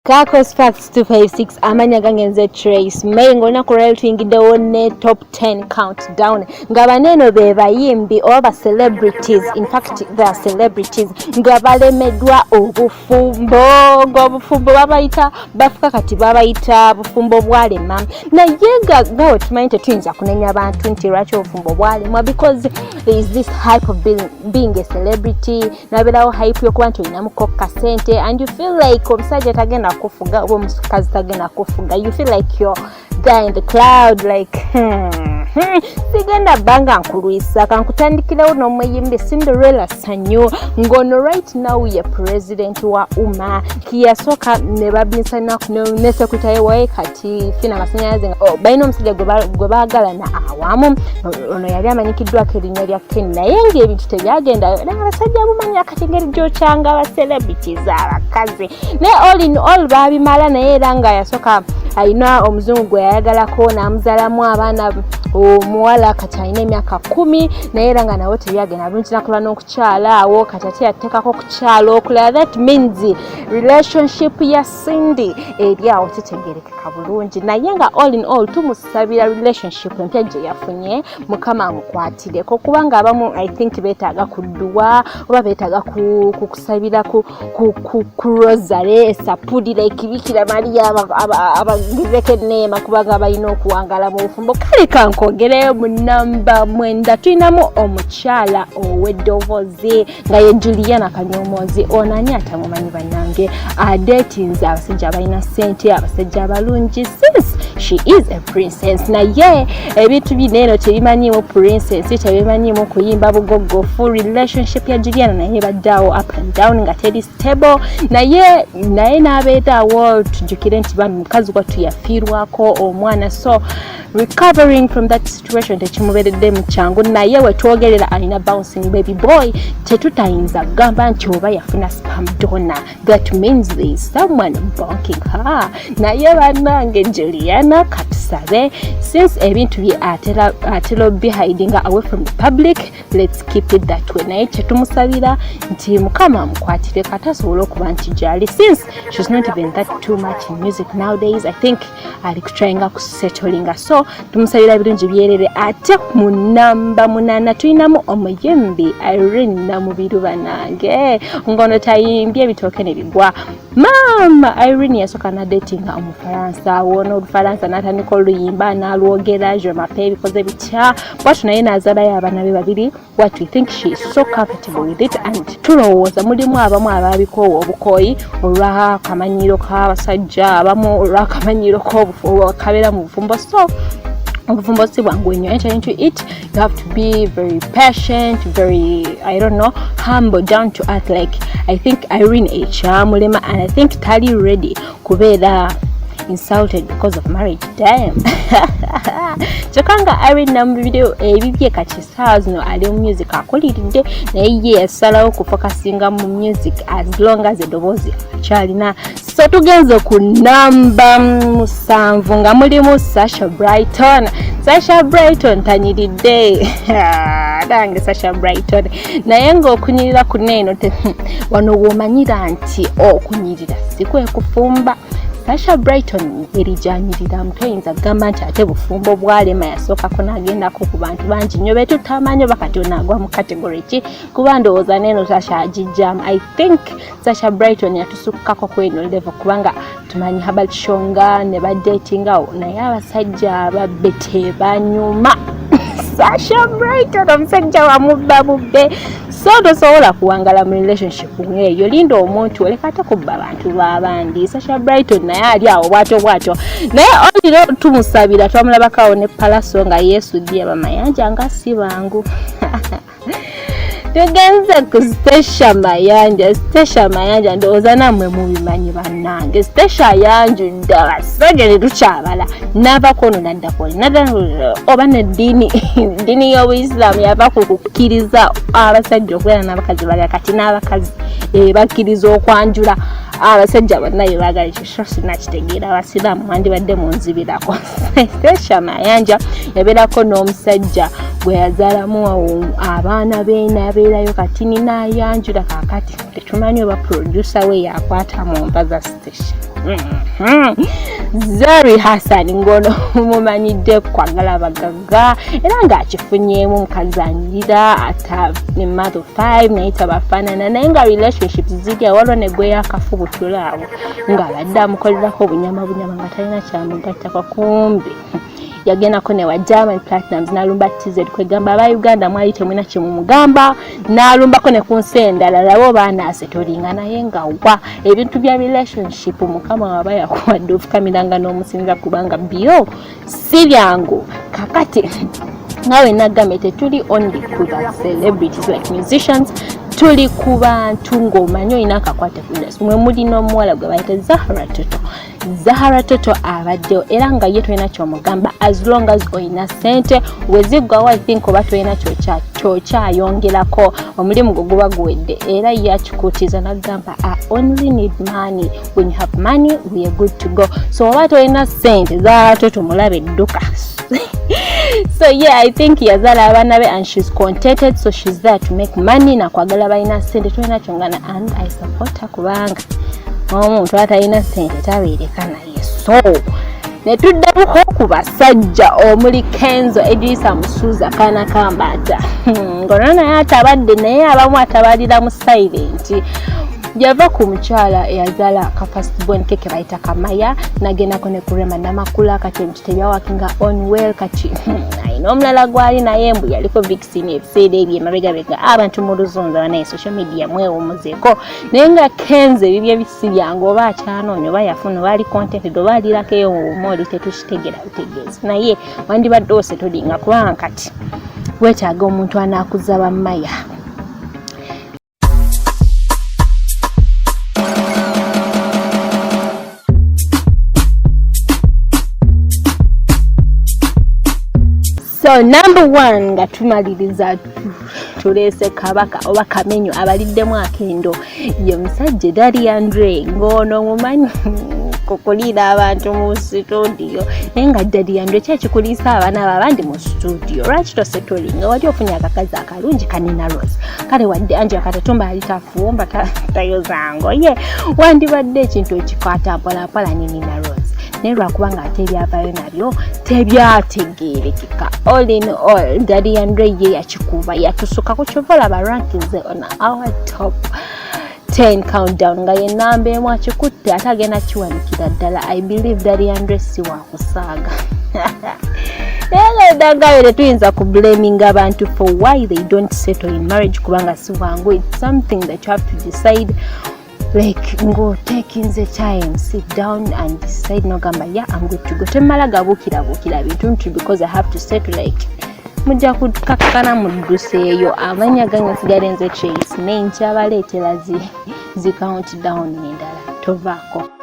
Kakos Facts 256 amanya gangenze Trace mengo na kureltingiddewo ne top 10 countdown nga baneno be bayimbi oba celebrities, in fact they are celebrities nga balemedwa obufumbo ng'obufumbo babayita bafuka kati babayita bufumbo bwalema naye nga tumanyi tetuyinza kunenya abantu nti lwaki obufumbo bwalema because there is this hype of being a celebrity naberawo hype yokuba nti olinamuko kasente and you feel like omusajja tagenda kufuga oba omukazi tagenda kufuga, you feel like you're there in the cloud like sigenda banga nkulwisa kankutandikirawo n'omuyimbi Cinderella Sanyu ngono right now ye president wa umma kiyasoka ne babinsana ne secretary wa kati fina masanyalaze bayina omusajja gwe baagala na awamu ono yali amanyikiddwa erinnya lya Ken naye ng'ebintu tebyagenda n'abasajja bumanya kati ngeri gy'okyanga aba celebrities abakazi naye all in all babimala naye era nga yasoka ayina omuzungu gwe yayagalako n'amuzalamu abaana omuwala kati alina emyaka 10 naye era nga nawe tebyagenda bulungi nakola n'okukyala awo kati ate yateekako okukyala okulala that means relationship ya Cindy eri awo kitegerekeka bulungi naye nga all in all tumusabira relationship empya gye yafunye mukama amukwatireko kubanga abamu I think beetaaga kudduwa oba beetaaga kukusabira ku rosary sapudi like Bikira Maria abagireke neema kubanga balina okuwangala mu bufumbo kale kankogereyo mu namba 9 tulinamu omukyala ow'eddoboozi nga ye Juliana Kanyomozi onani atamumanyi bannange adetinze abasajja abalina ssente abasajja abalungi since she is a princess naye ebintu bineeno tebimanyiimu princess tebimanyiimu kuyimba bugogofu relationship ya Juliana naye baddawo up and down nga teri stable naye n'abeetaawo tujjukire nti bambi mukazi gwattu yafiirwako omwana so recovering from that situation tekimuberedde mu kyangu naye wetwogerera alina bouncing baby boy tetutayinza kugamba nti oba yafuna spam donor that means there is someone bonking her naye bannange Juliana katusabe since ebintu bye atera be hiding away from the public let's keep it that way naye kyetumusabira nti mukama amukwatire katasobola okuba nti gyali since she's not even that too much in music nowadays I think ali kutryinga kusettlinga so tumusabira birungi byerere ate mu namba 8 tulinamu omuyimbi Irene Namubiru banange ngono tayimbye bitooke ne bigwa mama Irene yasoka na datinga omufaransa wona olufaransa natandika oluyimba n'alwogera je mape bikoze bitya but naye nazala y'abaana be babiri what we think she is so comfortable with it and tulowooza mulimu abamu ababikoowa obukoyi olwa kamanyiro k'abasajja abamu olwa kamanyiro k'obufubo kabeera mu bufumbo so obufumbo si bwangu when you enter into it you have to be very patient very humble down to earth like I think Irene Echamulema and I think tali ready kubeera insulted because of marriage damn chokanga Irene Namubiru ebibye kati no ali mu music akolidde naye ye yasalawo kufocusinga mu music as long as edobozi chalina so tugenze ku namba 7 nga mulimu Sasha Brighton tanyiridde dange Sasha Brighton naye ng'okunyirira kuneeno wano womanyira nti okunyirira sikwe kufumba Sasha Brighton erijanyirira mutayinza gamba nti ate bufumbo bwalema yasookako n'agendako ku bantu bangi nnyo betu tamanyo bakati onaagwa mu category ki kuba ndowooza neeno Sasha agijjamu I think Sasha Brighton yatusukkako ku eno level kubanga tumanyi Herbert Shonga ne badetingawo naye abasajja ababbe tebanyuma Sasha Brighton omusajja wamubba bubbe so tosobola kuwangala mu relationship ngeyo linda omuntu oleka ate kubba abantu b'abandi Sasha Brighton naye ali awo bwato naye oliro tumusabira twamulabakawo ne palaso nga Yesu diye bamayanja nga si bangu tugenze ku Stasha Mayanja ndowooza namwe mubimanyi bannange Stasha yanju ddala sagere tukyabala nava kono nadda oba neddiini y'Obuisiraamu yava ku kukkiriza abasajja okubeera n'abakazi bali kati n'abakazi bakkiriza okwanjula abasajja bonna baagala ekyo sinakitegeera abasiraamu wandibadde munzibirako Stasha Mayanja yabeerako n'omusajja gwe yazaalamu abaana be n'abeerayo kati ninayanjula kakati tetumanyi oba producer we yakwata mu mbaza station. Zari Hassan ngono mumanyidde kwagala abagagga era ng'akifunyeemu mukazi anyira ata ne mother 5 naye tabafaanana naye nga relationships zirya waliwo ne gwe yakafubutula awo ng'abadde amukolerako bunyama nga talina kyamugattako kumbi yagendako ne wa German Platinums n'alumba TZ kwegamba aba Uganda mwali temwina kimumugamba n'alumbako ne ku nsi endala labo baanaasetolinga naye nga wa ebintu bya relationship mukama waba yakuwadde ofukamiranga n'omusinza kubanga byo si byangu kakati nawe nagambye tetuli only ku celebrities like musicians tuli ku bantu ng'omanyi olina akakwate ku industry mwe muli n'omuwala gwe bayita Zahara Toto abaddeyo era nga ye tolina kyomugamba as long as olina ssente weziggwawo I think oba tolina kyokyayongerako omulimu gwe guba guwedde era ye akikuutiza n'agamba I only need money when you have money we are good to go so oba tolina ssente Zahara Toto mulabe edduka. So yeah, I think yazaala abaana be and she's contented so she's there to make money nakwagala balina ssente tolina kyongana and I support her kubanga omuntu atalina ssente tabeereka naye so netuddebuko ku basajja omuli Kenzo Edrisa Musuuza kaana kambata ngono naye atabadde naye abamu atabalira mu silent yava ku mukyala eyazaala ka first born keke bayita Kamaya nagendako ne kurema namakula kati emukite wakinga on well kati ayina omulala gwali naye mbu yaliko vaccine ebiseera ebyo emabegabega abantu mu luzunza naye social media mwewumuzeeko naye nga Kenzo ebibye bisibyangu oba akyanoonya oba yafuna oba ali contented oba alirako eyo mu bumoli tetukitegera butegeezi naye wandibadde osetolinga kubanga kati weetaaga omuntu anaakuza bammaya. So number 1 nga tumaliriza tulese kabaka oba kamenyo abaliddemu akendo ye musajja Daddy Andre ngono mumanyi kukulira abantu mu studio enga Daddy Andre kyekikuliisa abaana abandi mu studio lwaki tosetolinga wali ofunye akakazi akalungi kanina Rose kale wadde anje akatatumba alitafumba tayozango ye wandibadde ekintu ekikwata mpola nina Rose naye lwakubanga ate ebyavayo nabyo tebyategeerekeka. All in all Daddy Andre ye yakikuba yatusuka ku kyovola ba rankings on our top 10 countdown nga ye namba emu akikutte ate agenda kiwanikira ddala. I believe Daddy Andre si wakusaaga Dagawere tuyinza ku blaming abantu for why they don't settle in marriage kubanga si wangu. It's something that you have to decide. Like go take in the time, sit down and decide no gamba yeah I'm good to go. Temala gabukira bituntu because I have to settle like mujja kukakana muduseyo amanya ganga sigalenze chase nencha baleetera zi count down endala tovako.